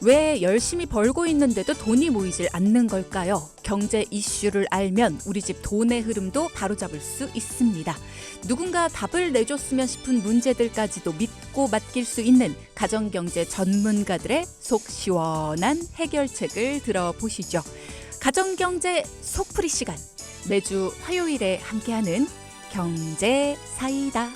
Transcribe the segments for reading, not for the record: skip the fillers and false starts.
왜 열심히 벌고 있는데도 돈이 모이질 않는 걸까요? 경제 이슈를 알면 우리 집 돈의 흐름도 바로잡을 수 있습니다. 누군가 답을 내줬으면 싶은 문제들까지도 믿고 맡길 수 있는 가정경제 전문가들의 속 시원한 해결책을 들어보시죠. 가정경제 속풀이 시간, 매주 화요일에 함께하는 경제사이다.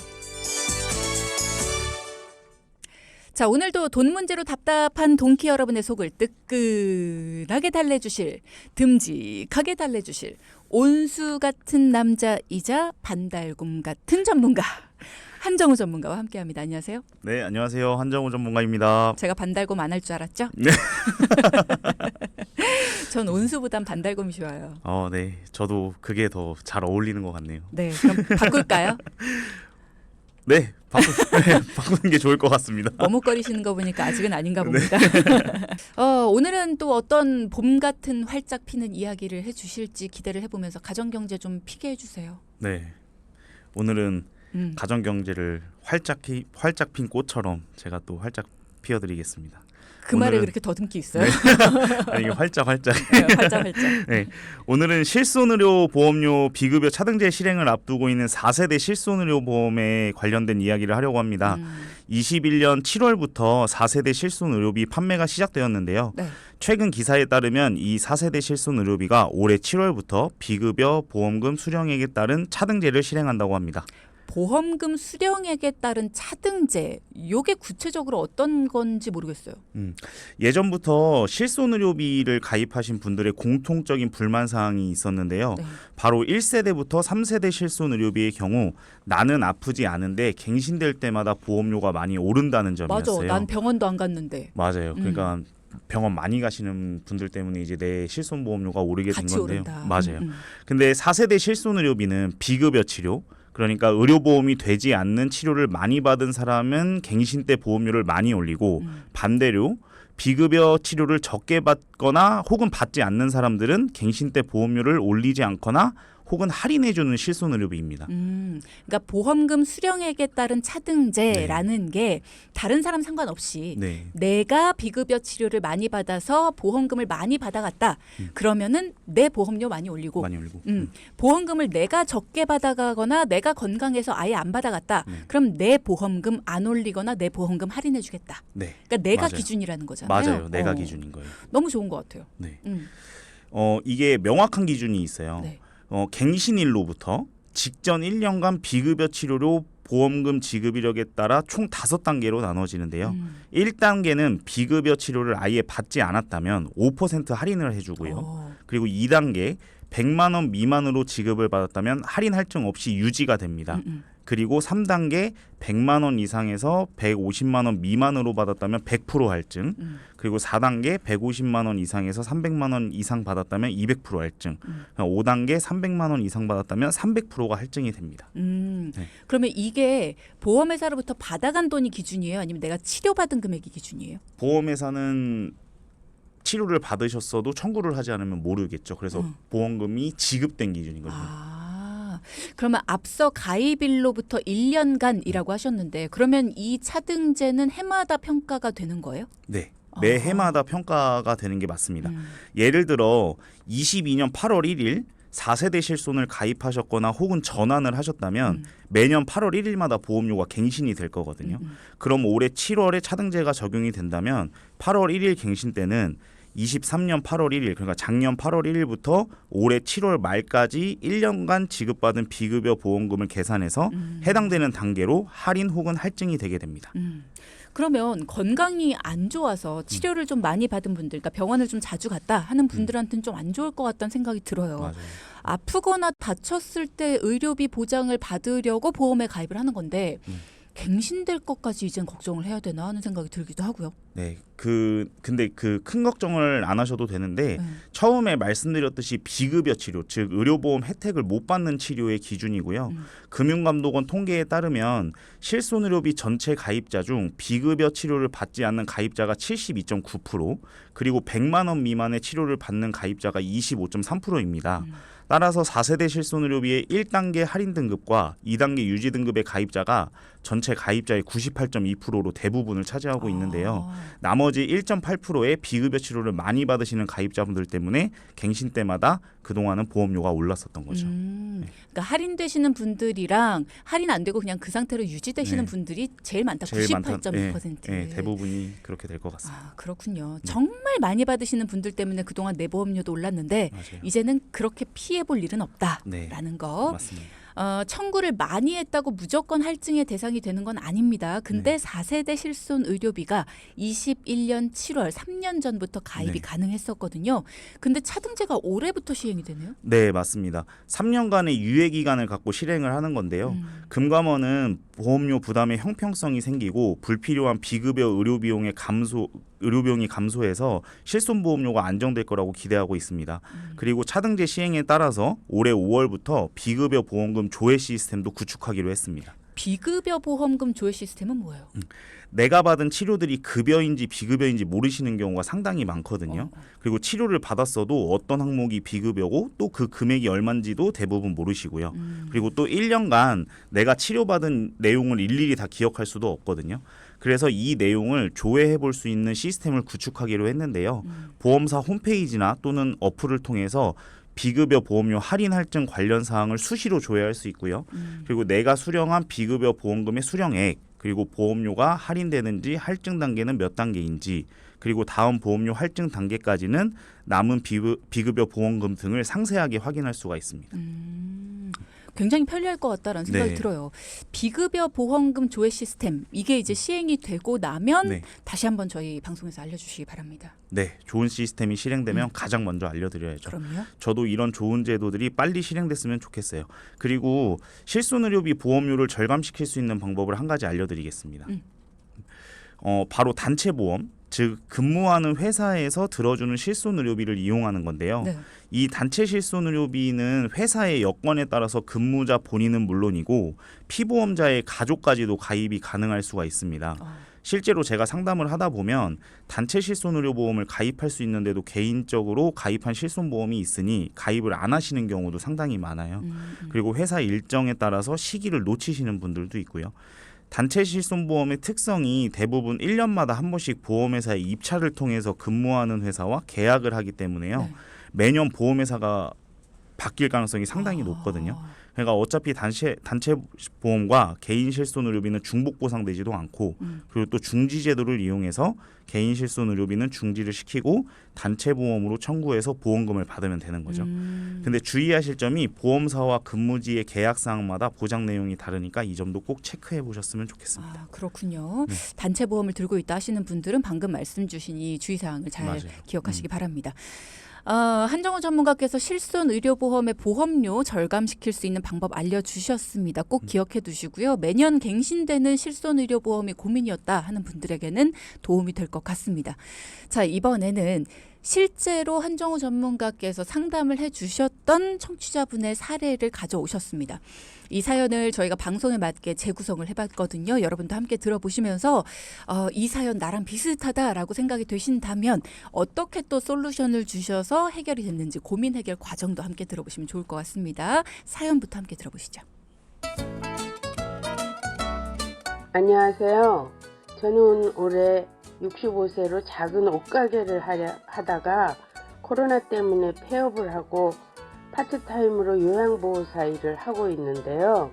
자, 오늘도 돈 문제로 답답한 동키 여러분의 속을 뜨끈하게 달래주실, 듬직하게 달래주실 온수 같은 남자이자 반달곰 같은 전문가 한정우 전문가와 함께합니다. 안녕하세요. 네, 안녕하세요. 한정우 전문가입니다. 제가 반달곰 안 할 줄 알았죠? 네. 전 온수보단 반달곰이 좋아요. 네. 저도 그게 더 잘 어울리는 것 같네요. 네, 그럼 바꿀까요? 네, 바꾸는 게 좋을 것 같습니다. 머뭇거리시는 거 보니까 아직은 아닌가 봅니다. 오늘은 또 어떤 봄 같은 활짝 피는 이야기를 해주실지 기대를 해보면서 가정경제 좀 피게 해주세요. 네, 오늘은 가정경제를 활짝 핀 꽃처럼 제가 또 활짝 피워드리겠습니다. 그 말에 그렇게 더듬기 있어요? 네. 아니, 이게 활짝. 네, 활짝. 네, 오늘은 실손의료 보험료 비급여 차등제 실행을 앞두고 있는 4세대 실손의료 보험에 관련된 이야기를 하려고 합니다. 21년 7월부터 4세대 실손의료비 판매가 시작되었는데요. 네. 최근 기사에 따르면 이 4세대 실손의료비가 올해 7월부터 비급여 보험금 수령액에 따른 차등제를 실행한다고 합니다. 보험금 수령액에 따른 차등제, 이게 구체적으로 어떤 건지 모르겠어요. 예전부터 실손의료비를 가입하신 분들의 공통적인 불만사항이 있었는데요. 네. 바로 1세대부터 3세대 실손의료비의 경우 나는 아프지 않은데 갱신될 때마다 보험료가 많이 오른다는 점이었어요. 맞아, 난 병원도 안 갔는데. 맞아요. 그러니까 병원 많이 가시는 분들 때문에 이제 내 실손보험료가 오르게 된 건데요. 오른다. 맞아요. 근데 4세대 실손의료비는 비급여 치료, 그러니까 의료보험이 되지 않는 치료를 많이 받은 사람은 갱신 때 보험료를 많이 올리고 반대로 비급여 치료를 적게 받거나 혹은 받지 않는 사람들은 갱신 때 보험료를 올리지 않거나 혹은 할인해주는 실손의료비입니다. 그러니까 보험금 수령액에 따른 차등제라는 게 다른 사람 상관없이 내가 비급여 치료를 많이 받아서 보험금을 많이 받아갔다. 그러면은 내 보험료 많이 올리고 보험금을 내가 적게 받아가거나 내가 건강해서 아예 안 받아갔다. 그럼 내 보험금 안 올리거나 내 보험금 할인해주겠다. 그러니까 내가 맞아요. 기준이라는 거잖아요. 맞아요. 내가 기준인 거예요. 너무 좋은 것 같아요. 네. 이게 명확한 기준이 있어요. 네. 갱신일로부터 직전 1년간 비급여 치료로 보험금 지급 이력에 따라 총 5단계로 나눠지는데요. 1단계는 비급여 치료를 아예 받지 않았다면 5% 할인을 해주고요. 그리고 2단계 100만 원 미만으로 지급을 받았다면 할인 할증 없이 유지가 됩니다. 그리고 3단계 100만 원 이상에서 150만 원 미만으로 받았다면 100% 할증. 그리고 4단계 150만 원 이상에서 300만 원 이상 받았다면 200% 할증. 5단계 300만 원 이상 받았다면 300%가 할증이 됩니다. 네. 그러면 이게 보험회사로부터 받아간 돈이 기준이에요? 아니면 내가 치료받은 금액이 기준이에요? 보험회사는 치료를 받으셨어도 청구를 하지 않으면 모르겠죠. 그래서 보험금이 지급된 기준인 거죠. 그러면 앞서 가입일로부터 1년간이라고 하셨는데 그러면 이 차등제는 해마다 평가가 되는 거예요? 네. 매 해마다 평가가 되는 게 맞습니다. 예를 들어 22년 8월 1일 4세대 실손을 가입하셨거나 혹은 전환을 하셨다면 매년 8월 1일마다 보험료가 갱신이 될 거거든요. 그럼 올해 7월에 차등제가 적용이 된다면 8월 1일 갱신 때는 23년 8월 1일 그러니까 작년 8월 1일부터 올해 7월 말까지 1년간 지급받은 비급여 보험금을 계산해서 해당되는 단계로 할인 혹은 할증이 되게 됩니다. 그러면 건강이 안 좋아서 치료를 좀 많이 받은 분들, 그러니까 병원을 좀 자주 갔다 하는 분들한테는 좀 안 좋을 것 같다는 생각이 들어요. 맞아요. 아프거나 다쳤을 때 의료비 보장을 받으려고 보험에 가입을 하는 건데 갱신될 것까지 이젠 걱정을 해야 되나 하는 생각이 들기도 하고요. 네, 근데 그 큰 걱정을 안 하셔도 되는데 처음에 말씀드렸듯이 비급여 치료, 즉 의료보험 혜택을 못 받는 치료의 기준이고요. 금융감독원 통계에 따르면 실손의료비 전체 가입자 중 비급여 치료를 받지 않는 가입자가 72.9%, 그리고 100만 원 미만의 치료를 받는 가입자가 25.3%입니다. 따라서 4세대 실손의료비의 1단계 할인 등급과 2단계 유지 등급의 가입자가 전체 가입자의 98.2%로 대부분을 차지하고 있는데요. 나머지 1.8%의 비급여 치료를 많이 받으시는 가입자분들 때문에 갱신 때마다 그동안은 보험료가 올랐었던 거죠. 그러니까 할인되시는 분들이랑 할인 안 되고 그냥 그 상태로 유지되시는 네. 분들이 제일 많다. 제일 많다. 98.2%. 네, 대부분이 그렇게 될 것 같습니다. 아, 그렇군요. 정말 많이 받으시는 분들 때문에 그동안 내 보험료도 올랐는데 맞아요. 이제는 그렇게 피해 볼 일은 없다라는 네, 거. 맞습니다. 청구를 많이 했다고 무조건 할증의 대상이 되는 건 아닙니다. 근데 4세대 실손 의료비가 21년 7월 3년 전부터 가입이 네. 가능했었거든요. 근데 차등제가 올해부터 시행이 되네요. 네, 맞습니다. 3년간의 유예 기간을 갖고 실행을 하는 건데요. 금감원은 보험료 부담의 형평성이 생기고 불필요한 비급여 의료비용이 감소해서 실손보험료가 안정될 거라고 기대하고 있습니다. 그리고 차등제 시행에 따라서 올해 5월부터 비급여 보험금 조회 시스템도 구축하기로 했습니다. 비급여 보험금 조회 시스템은 뭐예요? 내가 받은 치료들이 급여인지 비급여인지 모르시는 경우가 상당히 많거든요. 그리고 치료를 받았어도 어떤 항목이 비급여고 또 그 금액이 얼마인지도 대부분 모르시고요. 그리고 또 1년간 내가 치료받은 내용을 일일이 다 기억할 수도 없거든요. 그래서 이 내용을 조회해 볼 수 있는 시스템을 구축하기로 했는데요. 보험사 홈페이지나 또는 어플을 통해서 비급여 보험료 할인 할증 관련 사항을 수시로 조회할 수 있고요. 그리고 내가 수령한 비급여 보험금의 수령액, 그리고 보험료가 할인되는지 할증 단계는 몇 단계인지, 그리고 다음 보험료 할증 단계까지는 남은 비급여 보험금 등을 상세하게 확인할 수가 있습니다. 굉장히 편리할 것 같다라는 생각이 네. 들어요. 비급여 보험금 조회 시스템 이게 이제 시행이 되고 나면 네. 다시 한번 저희 방송에서 알려주시기 바랍니다. 네, 좋은 시스템이 실행되면 가장 먼저 알려드려야죠. 그럼요. 저도 이런 좋은 제도들이 빨리 실행됐으면 좋겠어요. 그리고 실손의료비 보험료를 절감시킬 수 있는 방법을 한 가지 알려드리겠습니다. 바로 단체보험, 즉 근무하는 회사에서 들어주는 실손의료비를 이용하는 건데요. 네. 이 단체 실손의료비는 회사의 여건에 따라서 근무자 본인은 물론이고 피보험자의 가족까지도 가입이 가능할 수가 있습니다. 실제로 제가 상담을 하다 보면 단체 실손의료보험을 가입할 수 있는데도 개인적으로 가입한 실손보험이 있으니 가입을 안 하시는 경우도 상당히 많아요. 그리고 회사 일정에 따라서 시기를 놓치시는 분들도 있고요. 단체 실손보험의 특성이 대부분 1년마다 한 번씩 보험회사의 입찰을 통해서 근무하는 회사와 계약을 하기 때문에요. 네. 매년 보험회사가 바뀔 가능성이 상당히 높거든요. 그러니까 어차피 단체 보험과 개인 실손의료비는 중복 보상되지도 않고 그리고 또 중지 제도를 이용해서 개인 실손의료비는 중지를 시키고 단체 보험으로 청구해서 보험금을 받으면 되는 거죠. 근데 주의하실 점이 보험사와 근무지의 계약 사항마다 보장 내용이 다르니까 이 점도 꼭 체크해 보셨으면 좋겠습니다. 아, 그렇군요. 단체 보험을 들고 있다 하시는 분들은 방금 말씀 주신 이 주의사항을 잘 맞아요. 기억하시기 바랍니다. 한정우 전문가께서 실손 의료보험의 보험료 절감시킬 수 있는 방법 알려주셨습니다. 꼭 기억해 두시고요. 매년 갱신되는 실손 의료보험이 고민이었다 하는 분들에게는 도움이 될 것 같습니다. 자, 이번에는 실제로 한정우 전문가께서 상담을 해주셨던 청취자분의 사례를 가져오셨습니다. 이 사연을 저희가 방송에 맞게 재구성을 해봤거든요. 여러분도 함께 들어보시면서 이 사연 나랑 비슷하다라고 생각이 되신다면 어떻게 또 솔루션을 주셔서 해결이 됐는지 고민 해결 과정도 함께 들어보시면 좋을 것 같습니다. 사연부터 함께 들어보시죠. 안녕하세요. 저는 올해 65세로 작은 옷가게를 하다가 코로나 때문에 폐업을 하고 파트타임으로 요양보호사 일을 하고 있는데요.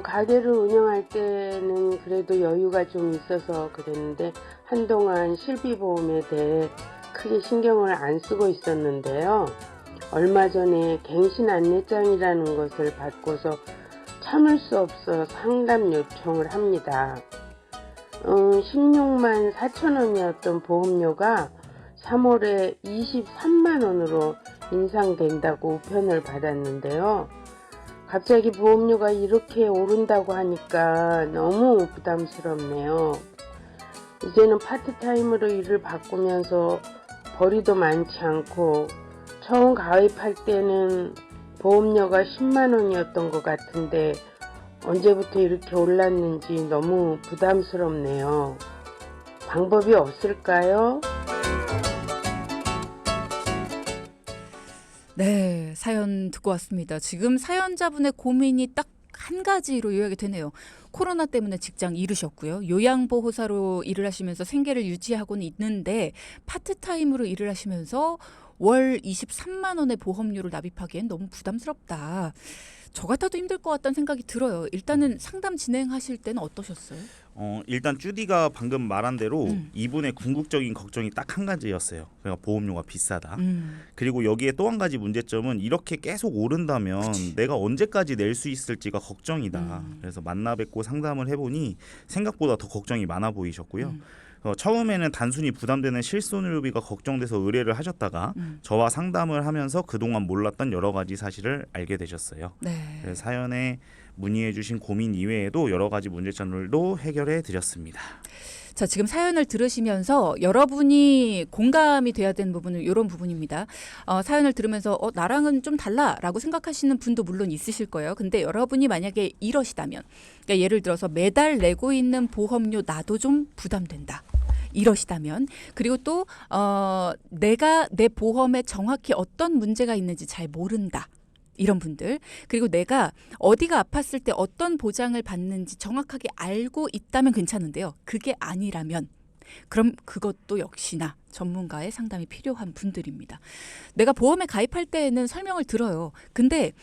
가게를 운영할 때는 그래도 여유가 좀 있어서 그랬는데 한동안 실비보험에 대해 크게 신경을 안 쓰고 있었는데요. 얼마 전에 갱신 안내장이라는 것을 받고서 참을 수 없어 상담 요청을 합니다. 16만 4천 원이었던 보험료가 3월에 23만 원으로 인상된다고 우편을 받았는데요. 갑자기 보험료가 이렇게 오른다고 하니까 너무 부담스럽네요. 이제는 파트타임으로 일을 바꾸면서 벌이도 많지 않고 처음 가입할 때는 보험료가 10만 원이었던 것 같은데 언제부터 이렇게 올랐는지 너무 부담스럽네요. 방법이 없을까요? 네, 사연 듣고 왔습니다. 지금 사연자분의 고민이 딱 한 가지로 요약이 되네요. 코로나 때문에 직장 잃으셨고요. 요양보호사로 일을 하시면서 생계를 유지하고는 있는데 파트타임으로 일을 하시면서 월 23만 원의 보험료를 납입하기엔 너무 부담스럽다. 저 같아도 힘들 것 같다는 생각이 들어요. 일단은 상담 진행하실 때는 어떠셨어요? 일단 쭈디가 방금 말한 대로 음. 이분의 궁극적인 걱정이 딱 한 가지였어요. 그러니까 보험료가 비싸다. 그리고 여기에 또 한 가지 문제점은 이렇게 계속 오른다면 내가 언제까지 낼 수 있을지가 걱정이다. 그래서 만나 뵙고 상담을 해보니 생각보다 더 걱정이 많아 보이셨고요. 처음에는 단순히 부담되는 실손의료비가 걱정돼서 의뢰를 하셨다가 저와 상담을 하면서 그동안 몰랐던 여러 가지 사실을 알게 되셨어요. 네. 그래서 사연에 문의해 주신 고민 이외에도 여러 가지 문제점들도 해결해 드렸습니다. 자, 지금 사연을 들으시면서 여러분이 공감이 돼야 되는 부분은 이런 부분입니다. 사연을 들으면서 나랑은 좀 달라라고 생각하시는 분도 물론 있으실 거예요. 근데 여러분이 만약에 이러시다면, 그러니까 예를 들어서 매달 내고 있는 보험료 나도 좀 부담된다. 이러시다면, 그리고 또 내가 내 보험에 정확히 어떤 문제가 있는지 잘 모른다. 이런 분들, 그리고 내가 어디가 아팠을 때 어떤 보장을 받는지 정확하게 알고 있다면 괜찮은데요. 그게 아니라면 그럼 그것도 역시나 전문가의 상담이 필요한 분들입니다. 내가 보험에 가입할 때에는 설명을 들어요. 근데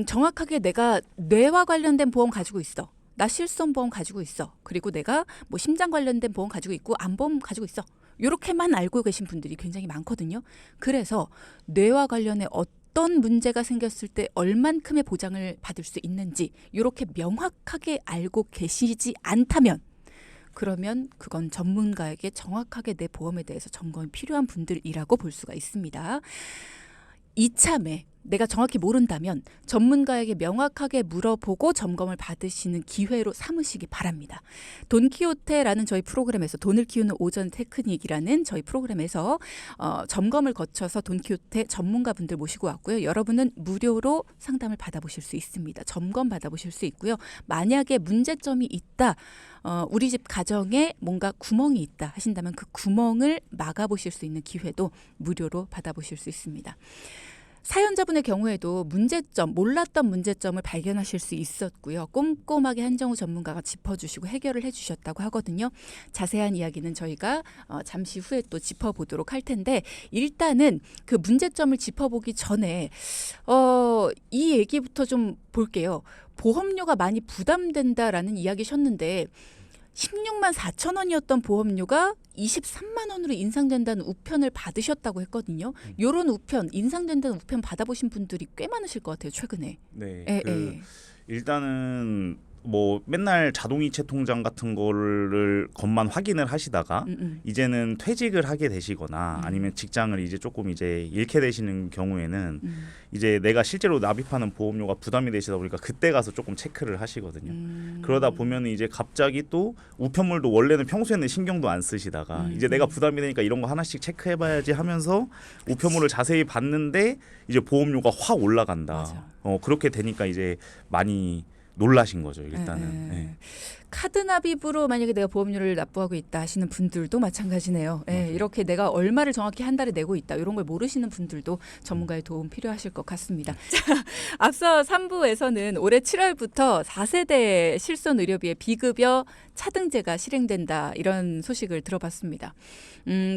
정확하게 내가 뇌와 관련된 보험 가지고 있어. 나 실손보험 가지고 있어. 그리고 내가 뭐 심장 관련된 보험 가지고 있고 암보험 가지고 있어. 이렇게만 알고 계신 분들이 굉장히 많거든요. 그래서 뇌와 관련해 어떤 문제가 생겼을 때 얼만큼의 보장을 받을 수 있는지 이렇게 명확하게 알고 계시지 않다면 그러면 그건 전문가에게 정확하게 내 보험에 대해서 점검이 필요한 분들이라고 볼 수가 있습니다. 이참에 내가 정확히 모른다면 전문가에게 명확하게 물어보고 점검을 받으시는 기회로 삼으시기 바랍니다. 돈키호테라는 저희 프로그램에서 돈을 키우는 오전 테크닉이라는 저희 프로그램에서 점검을 거쳐서 돈키호테 전문가분들 모시고 왔고요. 여러분은 무료로 상담을 받아보실 수 있습니다. 점검 받아보실 수 있고요. 만약에 문제점이 있다. 우리 집 가정에 뭔가 구멍이 있다 하신다면 그 구멍을 막아보실 수 있는 기회도 무료로 받아보실 수 있습니다. 사연자분의 경우에도 몰랐던 문제점을 발견하실 수 있었고요. 꼼꼼하게 한정우 전문가가 짚어주시고 해결을 해주셨다고 하거든요. 자세한 이야기는 저희가 잠시 후에 또 짚어보도록 할 텐데 일단은 그 문제점을 짚어보기 전에 이 얘기부터 좀 볼게요. 보험료가 많이 부담된다라는 이야기셨는데 16만 4천 원이었던 보험료가 23만 원으로 인상된다는 우편을 받으셨다고 했거든요. 이런 우편, 인상된다는 우편 받아보신 분들이 꽤 많으실 것 같아요, 최근에. 네. 일단은 뭐 맨날 자동이체 통장 같은 거를 것만 확인을 하시다가 이제는 퇴직을 하게 되시거나 아니면 직장을 이제 조금 이제 잃게 되시는 경우에는 이제 내가 실제로 납입하는 보험료가 부담이 되시다 보니까 그때 가서 조금 체크를 하시거든요. 그러다 보면 이제 갑자기 또 우편물도 원래는 평소에는 신경도 안 쓰시다가 이제 내가 부담이 되니까 이런 거 하나씩 체크해봐야지 하면서 우편물을 자세히 봤는데 이제 보험료가 확 올라간다. 그렇게 되니까 이제 많이 놀라신 거죠, 일단은. 네. 카드 납입으로 만약에 내가 보험료를 납부하고 있다 하시는 분들도 마찬가지네요. 이렇게 내가 얼마를 정확히 한 달에 내고 있다 이런 걸 모르시는 분들도 전문가의 도움 필요하실 것 같습니다. 자, 앞서 3부에서는 올해 7월부터 4세대 실손의료비의 비급여 차등제가 실행된다 이런 소식을 들어봤습니다.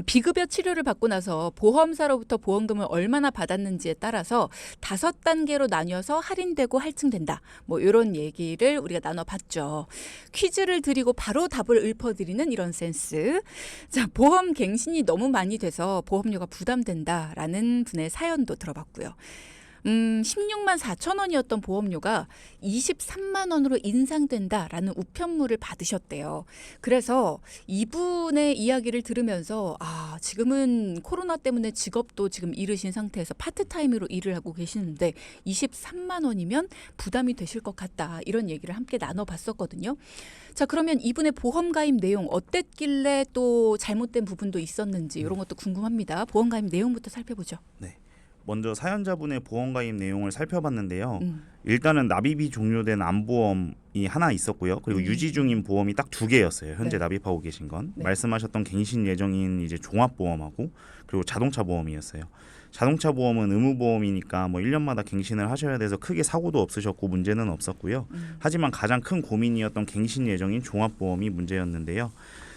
비급여 치료를 받고 나서 보험사로부터 보험금을 얼마나 받았는지에 따라서 5단계로 나뉘어서 할인되고 할증된다. 뭐 이런 얘기를 우리가 나눠봤죠. 퀴즈를 드리고 바로 답을 읊어드리는 이런 센스. 자, 보험 갱신이 너무 많이 돼서 보험료가 부담된다라는 분의 사연도 들어봤고요. 16만 4천 원이었던 보험료가 23만 원으로 인상된다라는 우편물을 받으셨대요. 그래서 이분의 이야기를 들으면서 지금은 코로나 때문에 직업도 지금 잃으신 상태에서 파트타임으로 일을 하고 계시는데 23만 원이면 부담이 되실 것 같다. 이런 얘기를 함께 나눠봤었거든요. 자, 그러면 이분의 보험 가입 내용 어땠길래 또 잘못된 부분도 있었는지 이런 것도 궁금합니다. 보험 가입 내용부터 살펴보죠. 네. 먼저 사연자분의 보험 가입 내용을 살펴봤는데요. 일단은 납입이 종료된 암보험이 하나 있었고요. 그리고 유지 중인 보험이 딱 2개였어요. 현재 납입하고 계신 건. 말씀하셨던 갱신 예정인 이제 종합보험하고 그리고 자동차 보험이었어요. 자동차 보험은 의무보험이니까 뭐 1년마다 갱신을 하셔야 돼서 크게 사고도 없으셨고 문제는 없었고요. 하지만 가장 큰 고민이었던 갱신 예정인 종합보험이 문제였는데요.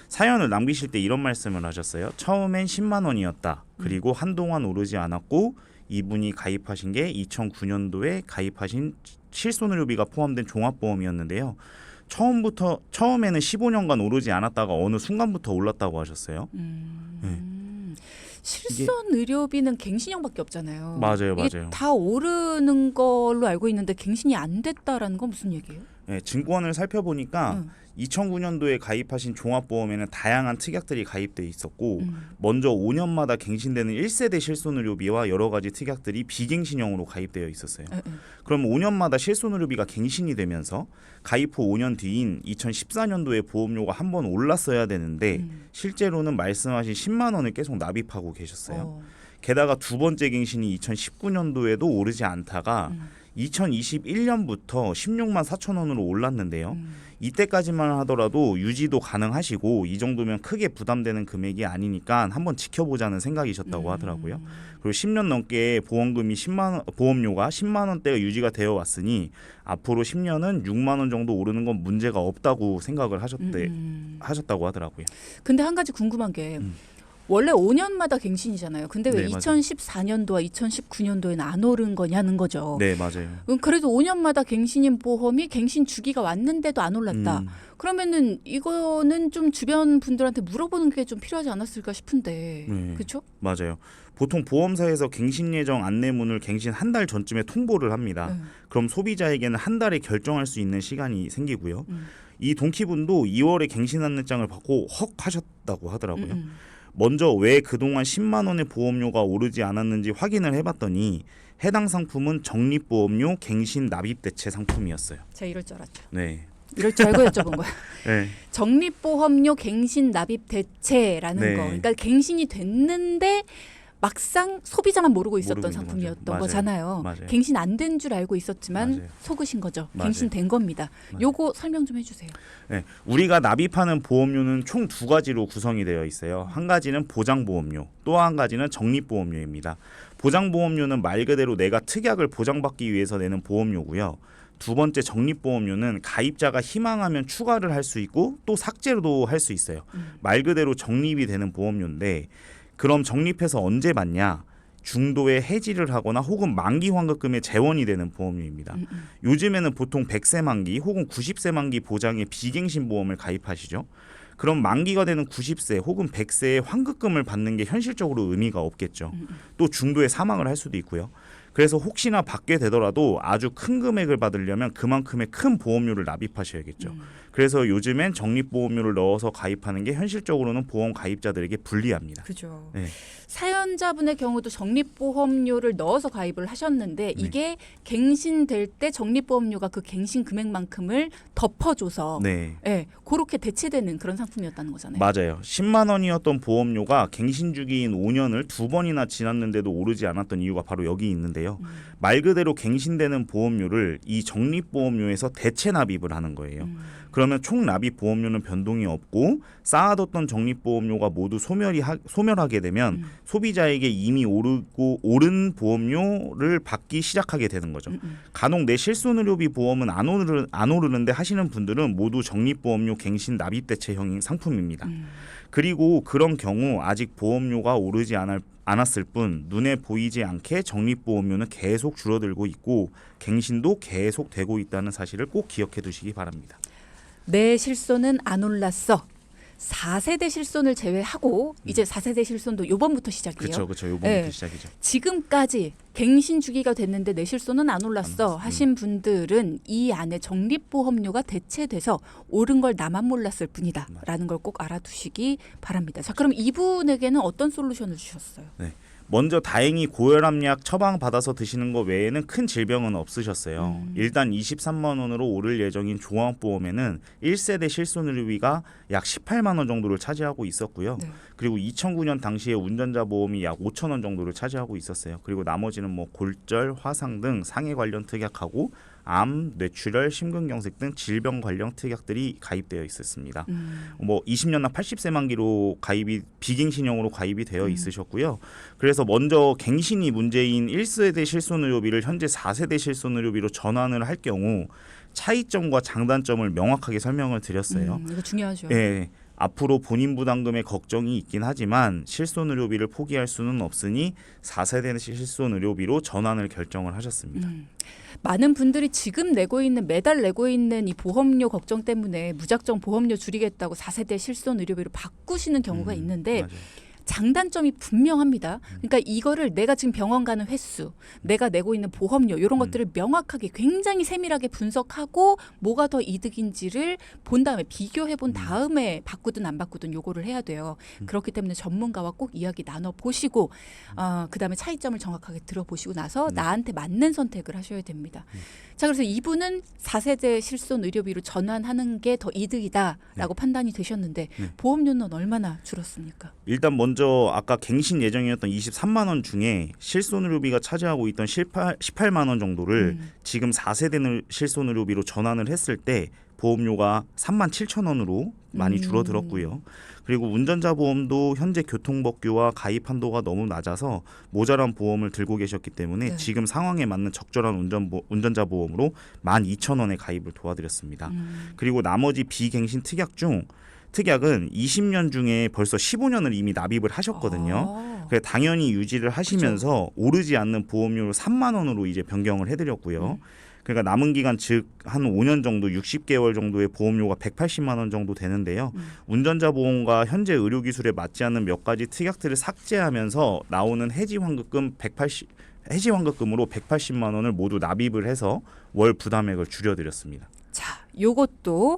사연을 남기실 때 이런 말씀을 하셨어요. 처음엔 10만 원이었다. 그리고 한동안 오르지 않았고 이분이 가입하신 게 2009년도에 가입하신 실손의료비가 포함된 종합보험이었는데요. 처음에는 15년간 오르지 않았다가 어느 순간부터 올랐다고 하셨어요. 실손 의료비는 갱신형밖에 없잖아요. 맞아요, 이게 맞아요. 다 오르는 걸로 알고 있는데 갱신이 안 됐다라는 건 무슨 얘기예요? 네, 증권을 살펴보니까 2009년도에 가입하신 종합보험에는 다양한 특약들이 가입돼 있었고 먼저 5년마다 갱신되는 1세대 실손의료비와 여러 가지 특약들이 비갱신형으로 가입되어 있었어요. 그럼 5년마다 실손의료비가 갱신이 되면서 가입 후 5년 뒤인 2014년도에 보험료가 한 번 올랐어야 되는데 실제로는 말씀하신 10만 원을 계속 납입하고 계셨어요. 게다가 두 번째 갱신이 2019년도에도 오르지 않다가 2021년부터 16만 4천 원으로 올랐는데요. 이때까지만 하더라도 유지도 가능하시고 이 정도면 크게 부담되는 금액이 아니니까 한번 지켜보자는 생각이셨다고 하더라고요. 그리고 10년 넘게 보험료가 10만 원대가 유지가 되어 왔으니 앞으로 10년은 6만 원 정도 오르는 건 문제가 없다고 생각을 하셨다고 하더라고요. 근데 한 가지 궁금한 게 원래 5년마다 갱신이잖아요. 근데 왜 네, 맞아요. 2014년도와 2019년도에는 안 오른 거냐는 거죠. 네, 맞아요. 그래도 5년마다 갱신인 보험이 갱신 주기가 왔는데도 안 올랐다. 그러면은 이거는 좀 주변 분들한테 물어보는 게 좀 필요하지 않았을까 싶은데, 네. 그렇죠? 맞아요. 보통 보험사에서 갱신 예정 안내문을 갱신 한 달 전쯤에 통보를 합니다. 그럼 소비자에게는 한 달에 결정할 수 있는 시간이 생기고요. 이 동키분도 2월에 갱신 안내장을 받고 헉 하셨다고 하더라고요. 먼저 왜 그동안 10만 원의 보험료가 오르지 않았는지 확인을 해봤더니 해당 상품은 적립보험료 갱신 납입 대체 상품이었어요. 제가 이럴 줄 알았죠. 네. 이럴 줄 알고 여쭤본 거야. 네. 적립보험료 갱신 납입 대체라는 네. 거. 그러니까 갱신이 됐는데 막상 소비자만 모르고 있었던 모르고 있는 상품이었던 거죠. 거잖아요. 맞아요. 갱신 안 된 줄 알고 있었지만 맞아요. 속으신 거죠. 맞아요. 갱신 된 겁니다. 요거 설명 좀 해주세요. 네, 우리가 납입하는 보험료는 총 두 가지로 구성이 되어 있어요. 한 가지는 보장보험료, 또 한 가지는 적립보험료입니다. 보장보험료는 말 그대로 내가 특약을 보장받기 위해서 내는 보험료고요. 두 번째 적립보험료는 가입자가 희망하면 추가를 할 수 있고 또 삭제도 할 수 있어요. 말 그대로 적립이 되는 보험료인데 그럼 적립해서 언제 받냐? 중도에 해지를 하거나 혹은 만기 환급금에 재원이 되는 보험료입니다. 요즘에는 보통 100세 만기 혹은 90세 만기 보장의 비갱신 보험을 가입하시죠. 그럼 만기가 되는 90세 혹은 100세의 환급금을 받는 게 현실적으로 의미가 없겠죠. 또 중도에 사망을 할 수도 있고요. 그래서 혹시나 받게 되더라도 아주 큰 금액을 받으려면 그만큼의 큰 보험료를 납입하셔야겠죠. 그래서 요즘엔 적립보험료를 넣어서 가입하는 게 현실적으로는 보험 가입자들에게 불리합니다. 그죠. 네. 사연자분의 경우도 적립보험료를 넣어서 가입을 하셨는데 이게 갱신될 때 적립보험료가 그 갱신 금액만큼을 덮어줘서 네. 그렇게 대체되는 그런 상품이었다는 거잖아요. 맞아요. 10만 원이었던 보험료가 갱신 주기인 5년을 두 번이나 지났는데도 오르지 않았던 이유가 바로 여기 있는데요. 말 그대로 갱신되는 보험료를 이 적립보험료에서 대체 납입을 하는 거예요. 그러면 총 납입 보험료는 변동이 없고 쌓아뒀던 적립보험료가 모두 소멸하게 되면 소비자에게 이미 오른 보험료를 받기 시작하게 되는 거죠. 간혹 내 실손의료비 보험은 안 오르는데 하시는 분들은 모두 적립보험료 갱신 납입 대체형 상품입니다. 그리고 그런 경우 아직 보험료가 오르지 않았을 뿐 눈에 보이지 않게 적립보험료는 계속 줄어들고 있고 갱신도 계속 되고 있다는 사실을 꼭 기억해 두시기 바랍니다. 내 실손은 안 올랐어. 4세대 실손을 제외하고 이제 4세대 실손도 요번부터 시작이에요. 그렇죠. 요번부터 시작이죠. 지금까지 갱신 주기가 됐는데 내 실손은 안 올랐어 하신 분들은 이 안에 적립보험료가 대체돼서 오른 걸 나만 몰랐을 뿐이다 라는 걸 꼭 알아두시기 바랍니다. 자, 그럼 이분에게는 어떤 솔루션을 주셨어요? 네. 먼저 다행히 고혈압약 처방 받아서 드시는 것 외에는 큰 질병은 없으셨어요. 일단 23만 원으로 오를 예정인 종합보험에는 1세대 실손의료비가 약 18만 원 정도를 차지하고 있었고요. 그리고 2009년 당시에 운전자 보험이 약 5천 원 정도를 차지하고 있었어요. 그리고 나머지는 뭐 골절, 화상 등 상해 관련 특약하고 암, 뇌출혈, 심근경색 등 질병 관련 특약들이 가입되어 있었습니다. 뭐 20년당 80세 만기로 가입이 비갱신형으로 가입이 되어 있으셨고요. 그래서 먼저 갱신이 문제인 1세대 실손의료비를 현재 4세대 실손의료비로 전환을 할 경우 차이점과 장단점을 명확하게 설명을 드렸어요. 이거 중요하죠. 예. 앞으로 본인 부담금의 걱정이 있긴 하지만 실손의료비를 포기할 수는 없으니 4세대 실손의료비로 전환을 결정을 하셨습니다. 많은 분들이 지금 매달 내고 있는 이 보험료 걱정 때문에 무작정 보험료 줄이겠다고 4세대 실손의료비로 바꾸시는 경우가 있는데 맞아요. 장단점이 분명합니다. 그러니까 이거를 내가 지금 병원 가는 횟수, 내가 내고 있는 보험료 이런 것들을 명확하게 굉장히 세밀하게 분석하고 뭐가 더 이득인지를 본 다음에 비교해 본 다음에 바꾸든 안 바꾸든 요거를 해야 돼요. 그렇기 때문에 전문가와 꼭 이야기 나눠 보시고 그다음에 차이점을 정확하게 들어보시고 나서 나한테 맞는 선택을 하셔야 됩니다. 자, 그래서 이분은 4세대 실손 의료비로 전환하는 게 더 이득이다라고 판단이 되셨는데 보험료는 얼마나 줄었습니까? 일단 먼저 아까 갱신 예정이었던 23만 원 중에 실손의료비가 차지하고 있던 18만 원 정도를 지금 4세대 실손의료비로 전환을 했을 때 보험료가 3만 7천 원으로 많이 줄어들었고요. 그리고 운전자 보험도 현재 교통법규와 가입 한도가 너무 낮아서 모자란 보험을 들고 계셨기 때문에 지금 상황에 맞는 적절한 운전자 보험으로 12,000원에 가입을 도와드렸습니다. 그리고 나머지 비갱신 특약은 20년 중에 벌써 15년을 이미 납입을 하셨거든요. 그래서 당연히 유지를 하시면서 오르지 않는 보험료를 3만 원으로 이제 변경을 해드렸고요. 그러니까 남은 기간 즉 한 5년 정도 60개월 정도의 보험료가 180만 원 정도 되는데요. 운전자 보험과 현재 의료 기술에 맞지 않는 몇 가지 특약들을 삭제하면서 나오는 해지 환급금으로 180만 원을 모두 납입을 해서 월 부담액을 줄여드렸습니다. 자, 요것도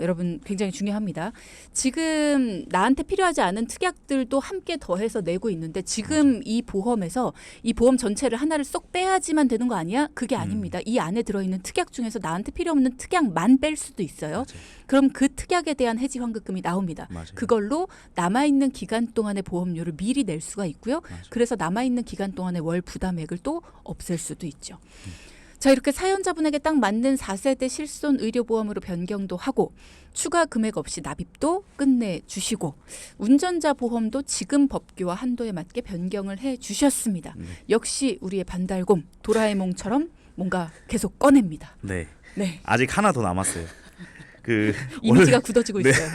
여러분 굉장히 중요합니다. 지금 나한테 필요하지 않은 특약들도 함께 더해서 내고 있는데 지금 이 보험에서 이 보험 전체를 하나를 쏙 빼야지만 되는 거 아니야? 그게 아닙니다. 이 안에 들어있는 특약 중에서 나한테 필요 없는 특약만 뺄 수도 있어요. 맞아요. 그럼 그 특약에 대한 해지 환급금이 나옵니다. 맞아요. 그걸로 남아있는 기간 동안의 보험료를 미리 낼 수가 있고요. 맞아요. 그래서 남아있는 기간 동안의 월 부담액을 또 없앨 수도 있죠. 자, 이렇게 사연자분에게 딱 맞는 4세대 실손 의료보험으로 변경도 하고 추가 금액 없이 납입도 끝내주시고 운전자 보험도 지금 법규와 한도에 맞게 변경을 해주셨습니다. 역시 우리의 반달곰 도라에몽처럼 뭔가 계속 꺼냅니다. 네. 네. 아직 하나 더 남았어요. 그 이미지가 굳어지고 있어요.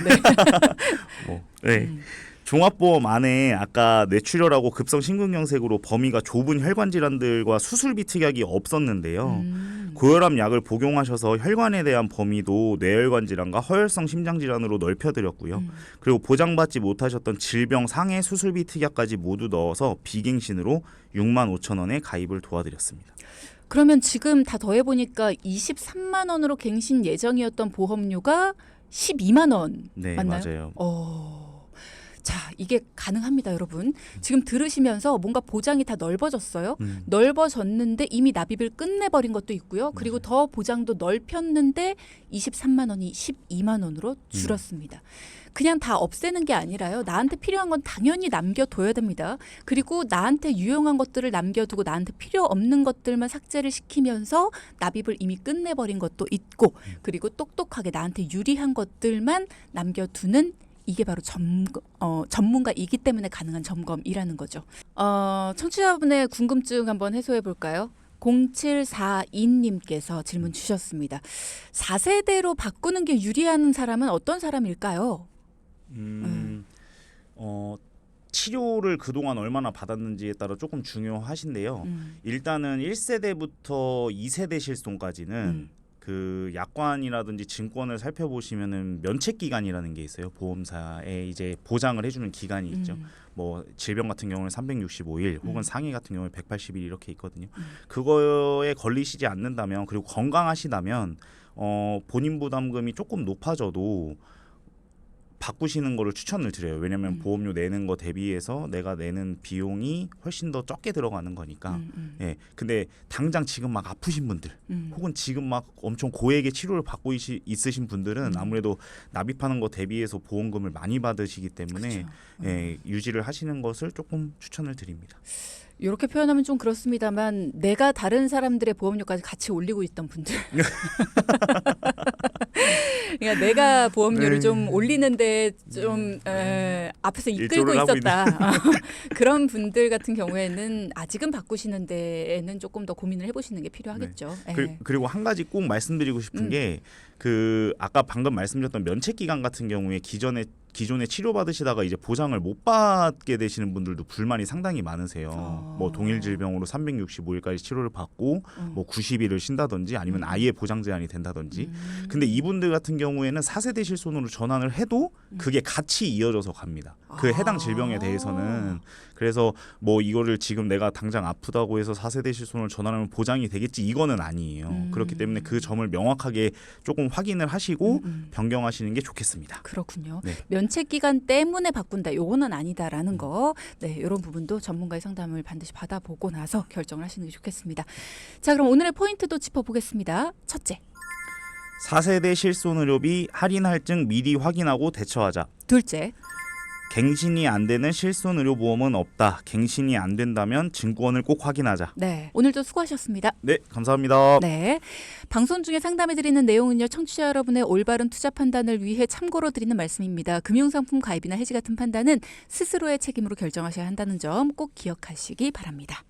네. 종합보험 안에 아까 뇌출혈하고 급성 심근경색으로 범위가 좁은 혈관 질환들과 수술비 특약이 없었는데요. 고혈압 약을 복용하셔서 혈관에 대한 범위도 뇌혈관 질환과 허혈성 심장 질환으로 넓혀드렸고요. 그리고 보장받지 못하셨던 질병 상해 수술비 특약까지 모두 넣어서 비갱신으로 6만 5천 원에 가입을 도와드렸습니다. 그러면 지금 다 더해보니까 23만 원으로 갱신 예정이었던 보험료가 12만 원 네, 맞나요? 맞아요. 자, 이게 가능합니다, 여러분. 지금 들으시면서 뭔가 보장이 다 넓어졌어요. 넓어졌는데 이미 납입을 끝내버린 것도 있고요. 그리고 더 보장도 넓혔는데 23만 원이 12만 원으로 줄었습니다. 그냥 다 없애는 게 아니라요. 나한테 필요한 건 당연히 남겨둬야 됩니다. 그리고 나한테 유용한 것들을 남겨두고 나한테 필요 없는 것들만 삭제를 시키면서 납입을 이미 끝내버린 것도 있고 그리고 똑똑하게 나한테 유리한 것들만 남겨두는 이게 바로 전문가이기 때문에 가능한 점검이라는 거죠. 청취자분의 궁금증 한번 해소해 볼까요? 0742님께서 질문 주셨습니다. 4세대로 바꾸는 게 유리한 사람은 어떤 사람일까요? 치료를 그동안 얼마나 받았는지에 따라 조금 중요하신데요. 일단은 1세대부터 2세대 실손까지는 그 약관이라든지 증권을 살펴보시면은 면책 기간이라는 게 있어요. 보험사에 이제 보장을 해주는 기간이 있죠. 뭐 질병 같은 경우는 365일 혹은 상해 같은 경우는 180일 이렇게 있거든요. 그거에 걸리시지 않는다면 그리고 건강하시다면 본인 부담금이 조금 높아져도 바꾸시는 거를 추천을 드려요. 왜냐하면 보험료 내는 거 대비해서 내가 내는 비용이 훨씬 더 적게 들어가는 거니까. 예. 근데 당장 지금 막 아프신 분들 혹은 지금 막 엄청 고액의 치료를 받고 있으신 분들은 아무래도 납입하는 거 대비해서 보험금을 많이 받으시기 때문에 그렇죠. 예, 유지를 하시는 것을 조금 추천을 드립니다. 이렇게 표현하면 좀 그렇습니다만 내가 다른 사람들의 보험료까지 같이 올리고 있던 분들. 그러니까 내가 보험료를 네. 좀 올리는데 좀 앞에서 이끌고 일조를 하고 있었다. 그런 분들 같은 경우에는 아직은 바꾸시는 데에는 조금 더 고민을 해보시는 게 필요하겠죠. 예. 그리고 한 가지 꼭 말씀드리고 싶은 게 그 아까 방금 말씀드렸던 면책 기간 같은 경우에 기존에 치료 받으시다가 이제 보장을 못 받게 되시는 분들도 불만이 상당히 많으세요. 뭐 동일 질병으로 365일까지 치료를 받고 뭐 90일을 쉰다든지 아니면 아예 보장 제한이 된다든지. 근데 이분들 같은 경우에는 4세대 실손으로 전환을 해도 그게 같이 이어져서 갑니다. 그 해당 질병에 대해서는. 그래서 뭐 이거를 지금 내가 당장 아프다고 해서 4세대 실손으로 전환하면 보장이 되겠지 이거는 아니에요. 그렇기 때문에 그 점을 명확하게 조금 확인을 하시고 변경하시는 게 좋겠습니다. 그렇군요. 네. 면책 기간 때문에 바꾼다. 요거는 아니다라는 거. 네, 이런 부분도 전문가의 상담을 반드시 받아보고 나서 결정을 하시는 게 좋겠습니다. 자, 그럼 오늘의 포인트도 짚어보겠습니다. 첫째. 4세대 실손의료비 할인 할증 미리 확인하고 대처하자. 둘째. 갱신이 안 되는 실손의료보험은 없다. 갱신이 안 된다면 증권을 꼭 확인하자. 네, 오늘도 수고하셨습니다. 네, 감사합니다. 네, 방송 중에 상담해드리는 내용은요. 청취자 여러분의 올바른 투자 판단을 위해 참고로 드리는 말씀입니다. 금융상품 가입이나 해지 같은 판단은 스스로의 책임으로 결정하셔야 한다는 점 꼭 기억하시기 바랍니다.